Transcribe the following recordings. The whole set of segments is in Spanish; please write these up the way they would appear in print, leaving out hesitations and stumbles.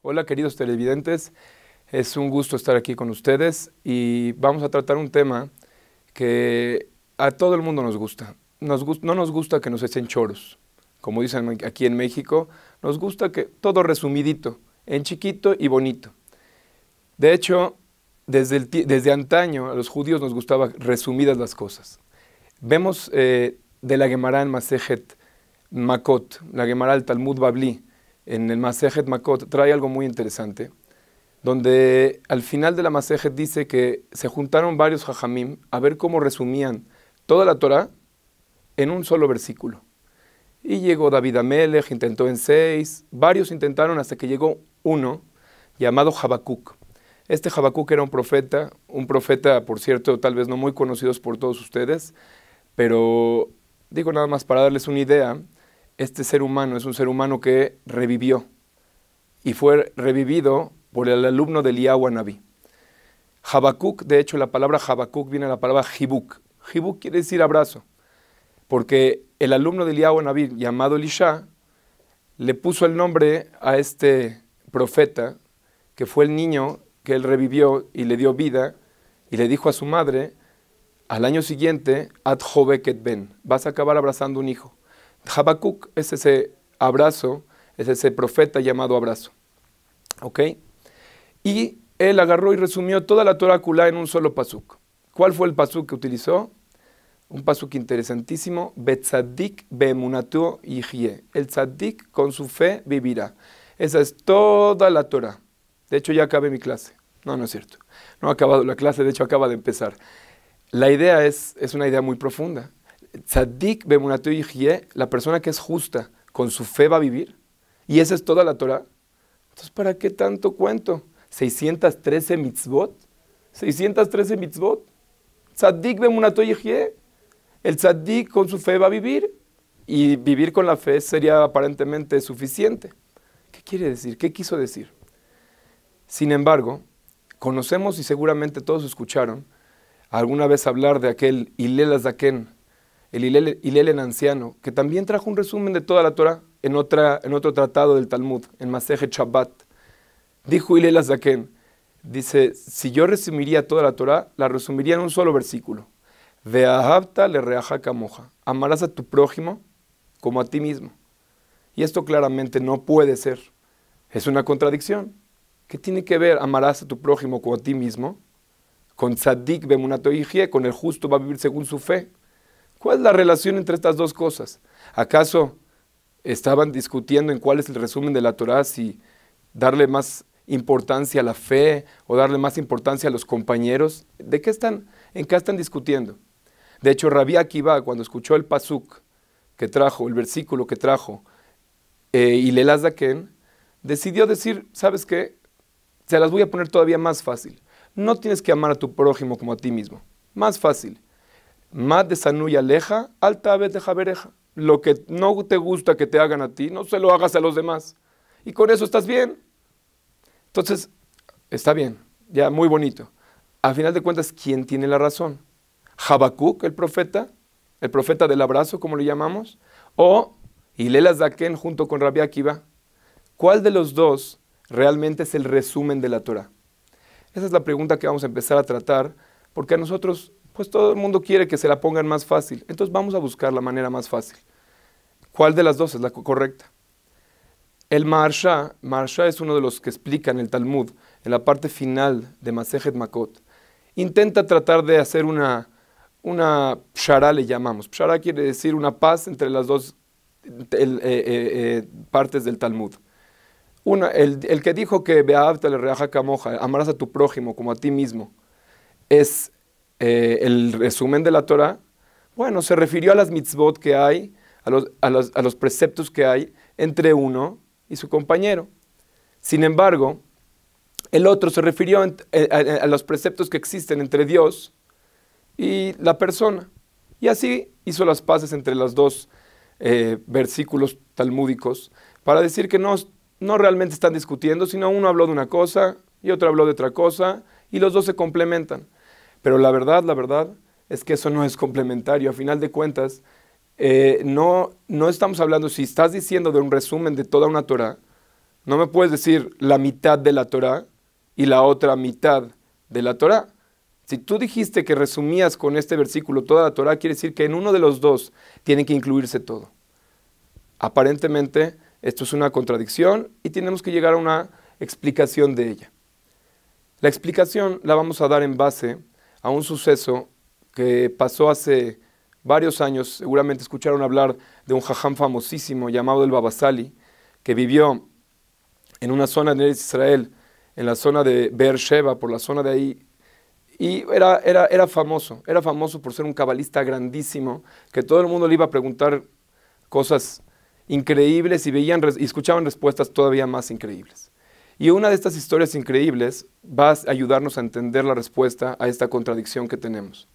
Hola queridos televidentes, es un gusto estar aquí con ustedes y vamos a tratar un tema que a todo el mundo nos gusta. No nos gusta que nos echen choros, como dicen aquí en México, nos gusta que todo resumidito, en chiquito y bonito. De hecho, desde antaño a los judíos nos gustaba resumidas las cosas. Vemos de la Gemara en Masejet Makot, la Gemara del Talmud Babli, en el Masejet Makot, trae algo muy interesante, donde al final de la Masejet dice que se juntaron varios jajamim a ver cómo resumían toda la Torah en un solo versículo. Y llegó David Amelech, intentó en 6, varios intentaron hasta que llegó uno llamado Habacuc. Este Habacuc era un profeta, por cierto, tal vez no muy conocido por todos ustedes, pero digo nada más para darles una idea, este ser humano es un ser humano que revivió y fue revivido por el alumno de Eliyahu Anabí. Habacuc, de hecho la palabra Habacuc viene de la palabra Hibuk. Hibuk quiere decir abrazo, porque el alumno de Eliyahu Anabí llamado Elisha le puso el nombre a este profeta, que fue el niño que él revivió y le dio vida, y le dijo a su madre, al año siguiente, Ad Joveket Ben, vas a acabar abrazando un hijo. Habacuc es ese abrazo, es ese profeta llamado abrazo. ¿Ok? Y él agarró y resumió toda la Torah Kulá en un solo pasuk. ¿Cuál fue el pasuk que utilizó? Un pasuk interesantísimo, Betzadik beemunato yihyeh. El tzadik con su fe vivirá. Esa es toda la Torah. De hecho ya acabé mi clase. No es cierto. No ha acabado la clase, de hecho acaba de empezar. La idea es una idea muy profunda. Tzadik beemunato yihyeh, la persona que es justa, con su fe va a vivir. Y esa es toda la Torah. Entonces, ¿para qué tanto cuento? 613 mitzvot. 613 mitzvot. Tzadik beemunato yihyeh. El tzadik con su fe va a vivir. Y vivir con la fe sería aparentemente suficiente. ¿Qué quiere decir? ¿Qué quiso decir? Sin embargo, conocemos y seguramente todos escucharon alguna vez hablar de aquel Hillel Azaken, el Hillel en anciano, que también trajo un resumen de toda la Torah en otro tratado del Talmud, en Masejet Shabbat. Dijo Hillel Azaken, dice, si yo resumiría toda la Torah, la resumiría en un solo versículo. Ve'ahavta lereaja kamoja, amarás a tu prójimo como a ti mismo. Y esto claramente no puede ser. Es una contradicción. ¿Qué tiene que ver amarás a tu prójimo como a ti mismo? Con tzadik beemunato yihyeh, con el justo va a vivir según su fe. ¿Cuál es la relación entre estas dos cosas? ¿Acaso estaban discutiendo en cuál es el resumen de la Torah, si darle más importancia a la fe o darle más importancia a los compañeros? ¿En qué están discutiendo? De hecho, Rabbi Akiva, cuando escuchó el pasuk que trajo, el versículo que trajo, Hillel Azaken, decidió decir, ¿sabes qué? Se las voy a poner todavía más fácil. No tienes que amar a tu prójimo como a ti mismo. Más fácil. Mat de sanuy aleja, alta vez de jabereja. Lo que no te gusta que te hagan a ti, no se lo hagas a los demás. Y con eso estás bien. Entonces, está bien, ya muy bonito. A final de cuentas, ¿quién tiene la razón? ¿Habacuc, el profeta del abrazo, como le llamamos? ¿O Hillel Azaken junto con Rabbi Akiva? ¿Cuál de los dos realmente es el resumen de la Torah? Esa es la pregunta que vamos a empezar a tratar, porque a nosotros, pues todo el mundo quiere que se la pongan más fácil. Entonces vamos a buscar la manera más fácil. ¿Cuál de las dos es la correcta? El Maharsha es uno de los que explican el Talmud, en la parte final de Masejet Makot. Intenta tratar de hacer una pshara, le llamamos. Pshara quiere decir una paz entre las dos partes del Talmud. El que dijo que Be'ahavta lereaja kamoja, amarás a tu prójimo como a ti mismo, es el resumen de la Torah. Bueno, se refirió a las mitzvot que hay, a los preceptos que hay entre uno y su compañero. Sin embargo, el otro se refirió a los preceptos que existen entre Dios y la persona. Y así hizo las paces entre los dos versículos talmúdicos para decir que no realmente están discutiendo, sino uno habló de una cosa y otro habló de otra cosa y los dos se complementan. Pero la verdad es que eso no es complementario. A final de cuentas, no estamos hablando, si estás diciendo de un resumen de toda una Torah, No me puedes decir la mitad de la Torá y la otra mitad de la Torá. Si tú dijiste que resumías con este versículo toda la Torá, quiere decir que en uno de los dos tiene que incluirse todo. Aparentemente, esto es una contradicción y tenemos que llegar a una explicación de ella. La explicación la vamos a dar en base a un suceso que pasó hace varios años. Seguramente escucharon hablar de un jajam famosísimo llamado el Baba Sali, que vivió en una zona de Israel, en la zona de Beersheba, por la zona de ahí, y era famoso por ser un cabalista grandísimo, que todo el mundo le iba a preguntar cosas increíbles y y escuchaban respuestas todavía más increíbles. Y una de estas historias increíbles va a ayudarnos a entender la respuesta a esta contradicción que tenemos.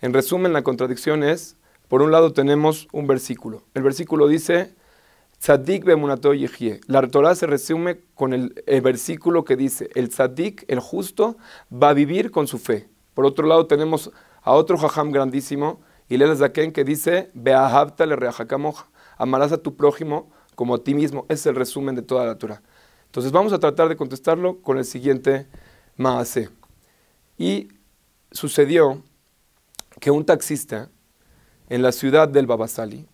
En resumen, la contradicción es, por un lado tenemos un versículo. El versículo dice, Tzadik bemunato yehye. La Torah se resume con el versículo que dice, el tzadik, el justo, va a vivir con su fe. Por otro lado tenemos a otro jajam grandísimo, Hillel Zaken, que dice, Beahavta le reajacamoja. Amarás a tu prójimo como a ti mismo. Es el resumen de toda la Torah. Entonces vamos a tratar de contestarlo con el siguiente maaseh. Y sucedió que un taxista en la ciudad del Baba Sali,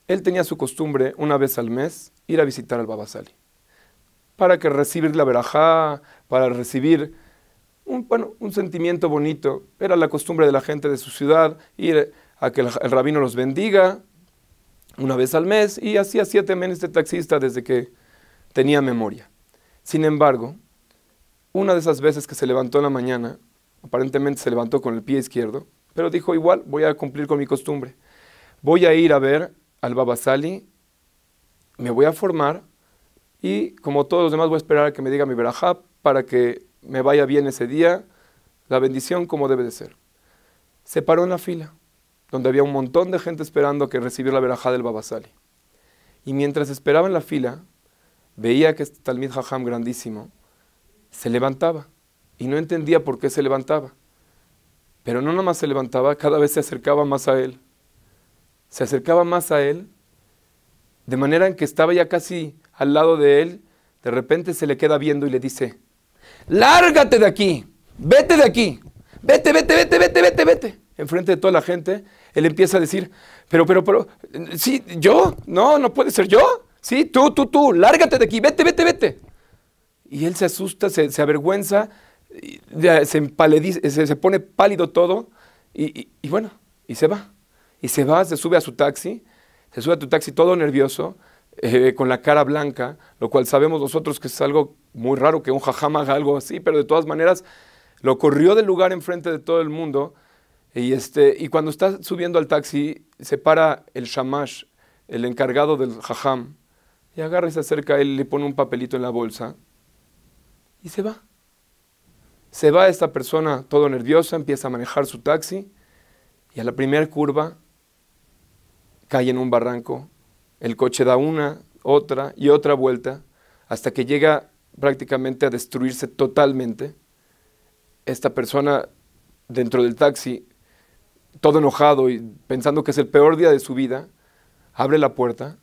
él tenía su costumbre una vez al mes ir a visitar al Baba Sali para que recibir la verajá, para recibir un sentimiento bonito. Era la costumbre de la gente de su ciudad ir a que el rabino los bendiga una vez al mes, y hacía 7 meses de taxista desde que tenía memoria. Sin embargo, una de esas veces que se levantó en la mañana, aparentemente se levantó con el pie izquierdo, pero dijo, igual voy a cumplir con mi costumbre. Voy a ir a ver al Baba Sali, me voy a formar y como todos los demás voy a esperar a que me diga mi verajá para que me vaya bien ese día, la bendición como debe de ser. Se paró en la fila, donde había un montón de gente esperando que recibiera la verajá del Baba Sali. Y mientras esperaba en la fila, veía que este Talmid Jajam grandísimo se levantaba y no entendía por qué se levantaba. Pero no nomás se levantaba, cada vez se acercaba más a él. Se acercaba más a él, de manera en que estaba ya casi al lado de él. De repente se le queda viendo y le dice, lárgate de aquí, vete de aquí, vete, vete, vete, vete, vete, vete. Enfrente de toda la gente, él empieza a decir, pero, sí, ¿yo? No puede ser yo. Sí, tú, lárgate de aquí, vete, vete, vete. Y él se asusta, se avergüenza, se empalidece, se pone pálido todo, y bueno, y se va. Y se sube a su taxi, se sube a tu taxi todo nervioso, con la cara blanca, lo cual sabemos nosotros que es algo muy raro que un jajam haga algo así, pero de todas maneras lo corrió del lugar enfrente de todo el mundo. Y cuando está subiendo al taxi, se para el shamash, el encargado del jajam, y agarra y se acerca a él, le pone un papelito en la bolsa y se va. Se va esta persona todo nerviosa, empieza a manejar su taxi y a la primera curva cae en un barranco. El coche da una, otra y otra vuelta hasta que llega prácticamente a destruirse totalmente. Esta persona dentro del taxi, todo enojado y pensando que es el peor día de su vida, abre la puerta,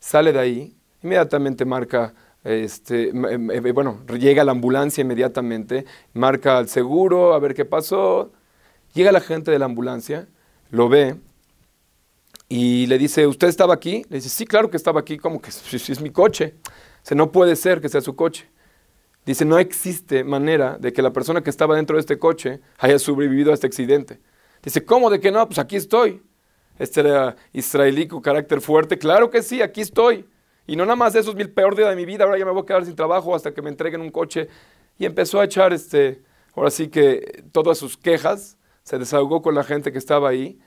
sale de ahí, inmediatamente marca, llega la ambulancia inmediatamente, marca al seguro, a ver qué pasó. Llega la gente de la ambulancia, lo ve y le dice, ¿usted estaba aquí? Le dice, sí, claro que estaba aquí, como que si es mi coche. Dice, no puede ser que sea su coche. Dice, no existe manera de que la persona que estaba dentro de este coche haya sobrevivido a este accidente. Dice, ¿cómo de que no? Pues aquí estoy. Este era israelí con carácter fuerte. Claro que sí, aquí estoy. Y no nada más eso es el peor día de mi vida, ahora ya me voy a quedar sin trabajo hasta que me entreguen un coche. Y empezó a echar, ahora sí que todas sus quejas, se desahogó con la gente que estaba ahí.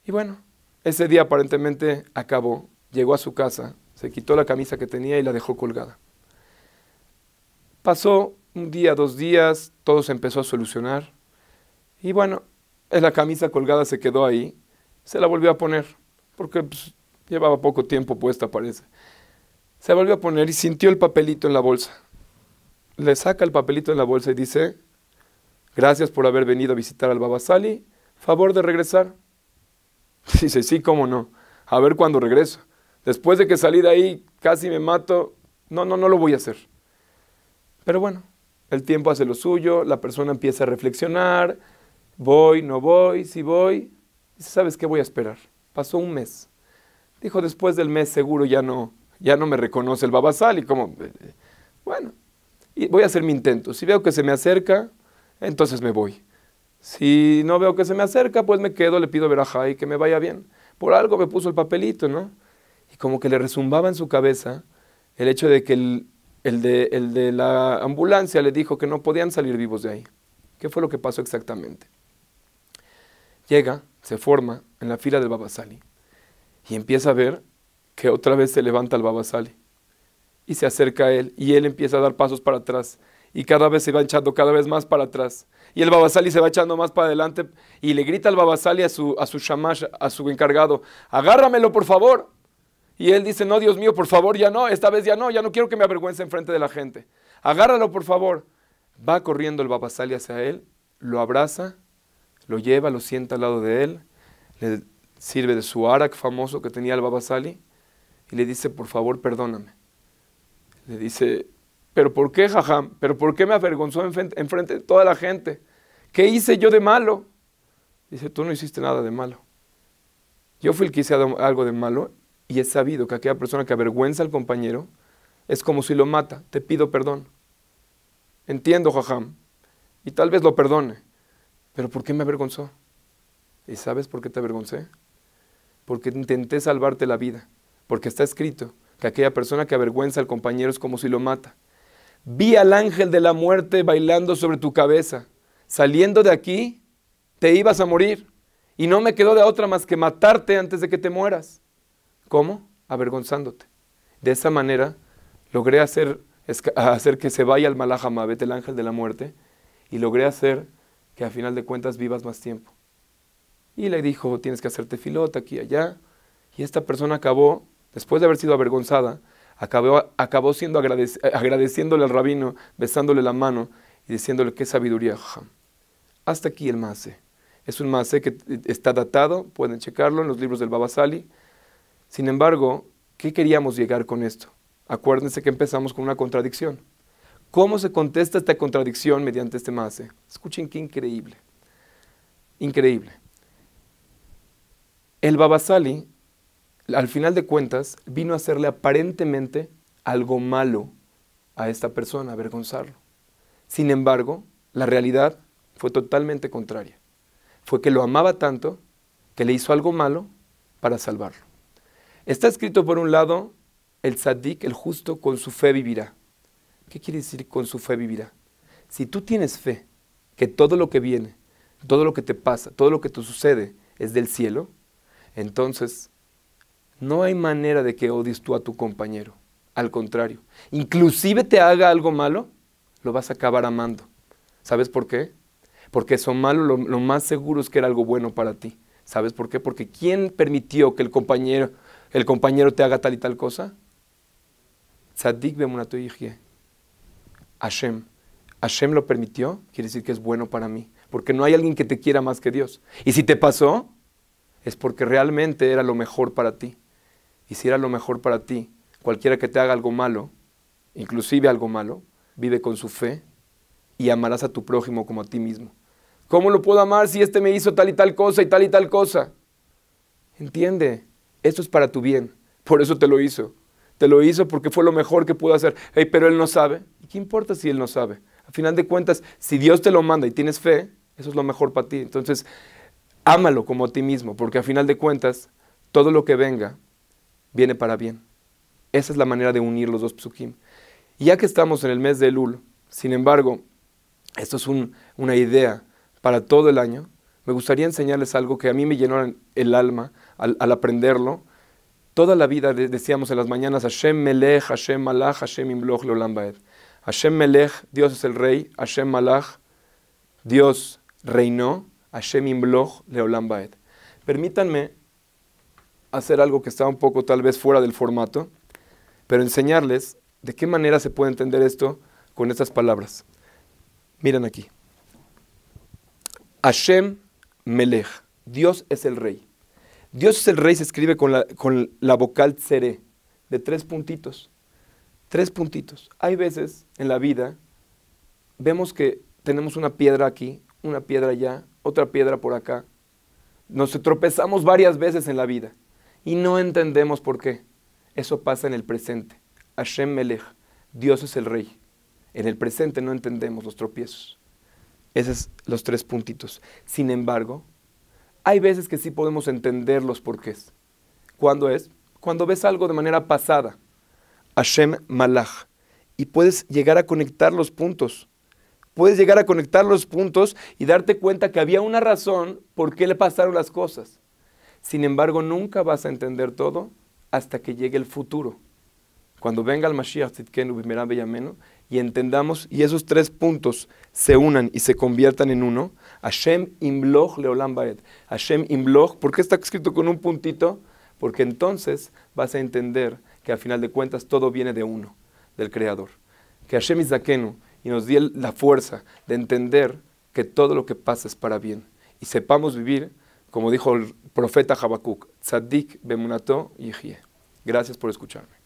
Y bueno, ese día aparentemente acabó, llegó a su casa, se quitó la camisa que tenía y la dejó colgada. Pasó un día, 2 días, todo se empezó a solucionar. Y bueno, la camisa colgada se quedó ahí, se la volvió a poner, porque llevaba poco tiempo puesta, parece. Se volvió a poner y sintió el papelito en la bolsa. Le saca el papelito en la bolsa y dice, gracias por haber venido a visitar al Baba Sali, favor de regresar. Dice, sí, cómo no, a ver cuándo regreso. Después de que salí de ahí, casi me mato, no lo voy a hacer. Pero bueno, el tiempo hace lo suyo, la persona empieza a reflexionar, voy, no voy, si voy, dice, ¿sabes qué? Voy a esperar. Pasó un mes. Dijo, después del mes seguro ya no me reconoce el Baba Sali, como, bueno, y voy a hacer mi intento. Si veo que se me acerca, entonces me voy. Si no veo que se me acerca, pues me quedo, le pido verajá y que me vaya bien. Por algo me puso el papelito, ¿no? Y como que le rezumbaba en su cabeza el hecho de que el de la ambulancia le dijo que no podían salir vivos de ahí. ¿Qué fue lo que pasó exactamente? Llega, se forma en la fila del Baba Sali y empieza a ver que otra vez se levanta el Baba Sali y se acerca a él y él empieza a dar pasos para atrás y cada vez se va echando cada vez más para atrás y el Baba Sali se va echando más para adelante y le grita al Baba Sali a su shamash, a su encargado, agárramelo por favor. Y él dice, no, Dios mío, por favor, ya no, esta vez ya no quiero que me avergüence enfrente de la gente. Agárralo, por favor. Va corriendo el Baba Sali hacia él, lo abraza, lo lleva, lo sienta al lado de él, le sirve de su arak famoso que tenía el Baba Sali y le dice, por favor, perdóname. Le dice, ¿pero por qué, jajam? ¿Pero por qué me avergonzó enfrente de toda la gente? ¿Qué hice yo de malo? Dice, tú no hiciste nada de malo. Yo fui el que hice algo de malo. Y es sabido que aquella persona que avergüenza al compañero es como si lo mata. Te pido perdón. Entiendo, jajam. Y tal vez lo perdone. Pero ¿por qué me avergonzó? ¿Y sabes por qué te avergoncé? Porque intenté salvarte la vida. Porque está escrito que aquella persona que avergüenza al compañero es como si lo mata. Vi al ángel de la muerte bailando sobre tu cabeza. Saliendo de aquí, te ibas a morir. Y no me quedó de otra más que matarte antes de que te mueras. ¿Cómo? Avergonzándote. De esa manera logré hacer que se vaya el Malach HaMavet, el ángel de la muerte, y logré hacer que a final de cuentas vivas más tiempo. Y le dijo, tienes que hacerte filota aquí y allá. Y esta persona acabó, después de haber sido avergonzada, acabó siendo agradeciéndole al rabino, besándole la mano y diciéndole qué sabiduría. Hasta aquí el maaseh. Es un maaseh que está datado, pueden checarlo en los libros del Baba Sali. Sin embargo, ¿qué queríamos llegar con esto? Acuérdense que empezamos con una contradicción. ¿Cómo se contesta esta contradicción mediante este maaseh? Escuchen qué increíble. Increíble. El Baba Sali, al final de cuentas, vino a hacerle aparentemente algo malo a esta persona, avergonzarlo. Sin embargo, la realidad fue totalmente contraria. Fue que lo amaba tanto que le hizo algo malo para salvarlo. Está escrito por un lado, el tzadik, el justo, con su fe vivirá. ¿Qué quiere decir con su fe vivirá? Si tú tienes fe que todo lo que viene, todo lo que te pasa, todo lo que te sucede es del cielo, entonces no hay manera de que odies tú a tu compañero. Al contrario, inclusive te haga algo malo, lo vas a acabar amando. ¿Sabes por qué? Porque eso malo lo más seguro es que era algo bueno para ti. ¿Sabes por qué? Porque ¿quién permitió que el compañero te haga tal y tal cosa? Tzadik be'emunato yihyeh. Hashem. Hashem lo permitió, quiere decir que es bueno para mí. Porque no hay alguien que te quiera más que Dios. Y si te pasó, es porque realmente era lo mejor para ti. Y si era lo mejor para ti, cualquiera que te haga algo malo, inclusive algo malo, vive con su fe y amarás a tu prójimo como a ti mismo. ¿Cómo lo puedo amar si este me hizo tal y tal cosa y tal y tal cosa? Entiende, esto es para tu bien, por eso te lo hizo. Te lo hizo porque fue lo mejor que pudo hacer. Hey, pero él no sabe. ¿Y qué importa si él no sabe? Al final de cuentas, si Dios te lo manda y tienes fe, eso es lo mejor para ti. Entonces, ámalo como a ti mismo, porque al final de cuentas, todo lo que venga, viene para bien. Esa es la manera de unir los dos psukim. Y ya que estamos en el mes de Elul, sin embargo, esto es una idea para todo el año, me gustaría enseñarles algo que a mí me llenó el alma al aprenderlo. Toda la vida decíamos en las mañanas, Hashem Melech, Hashem Malach, Hashem Imloch Leolam Vaed. Hashem Melech, Dios es el rey, Hashem Malach, Dios reinó, Hashem Imloch Leolam Vaed. Permítanme hacer algo que está un poco tal vez fuera del formato, pero enseñarles de qué manera se puede entender esto con estas palabras. Miren aquí. Hashem Melech, Dios es el rey. Dios es el rey se escribe con la vocal tzere, de 3 puntitos. 3 puntitos. Hay veces en la vida, vemos que tenemos una piedra aquí, una piedra allá, otra piedra por acá. Nos tropezamos varias veces en la vida y no entendemos por qué. Eso pasa en el presente. Hashem Melech, Dios es el Rey. En el presente no entendemos los tropiezos. Esos son los 3 puntitos. Sin embargo, hay veces que sí podemos entender los porqués. ¿Cuándo es? Cuando ves algo de manera pasada. Hashem Malach. Y puedes llegar a conectar los puntos. Puedes llegar a conectar los puntos y darte cuenta que había una razón por qué le pasaron las cosas. Sin embargo, nunca vas a entender todo hasta que llegue el futuro. Cuando venga el Mashiach Tzidkenu Bimera Beyamenu y entendamos y esos 3 puntos se unan y se conviertan en uno. Hashem Imloch Leolam Baed. Hashem Imloch, ¿por qué está escrito con un puntito? Porque entonces vas a entender que al final de cuentas todo viene de uno, del Creador. Que Hashem Izakenu y nos dé la fuerza de entender que todo lo que pasa es para bien. Y sepamos vivir, como dijo el profeta Habacuc, Tzadik Bemunato Yihye. Gracias por escucharme.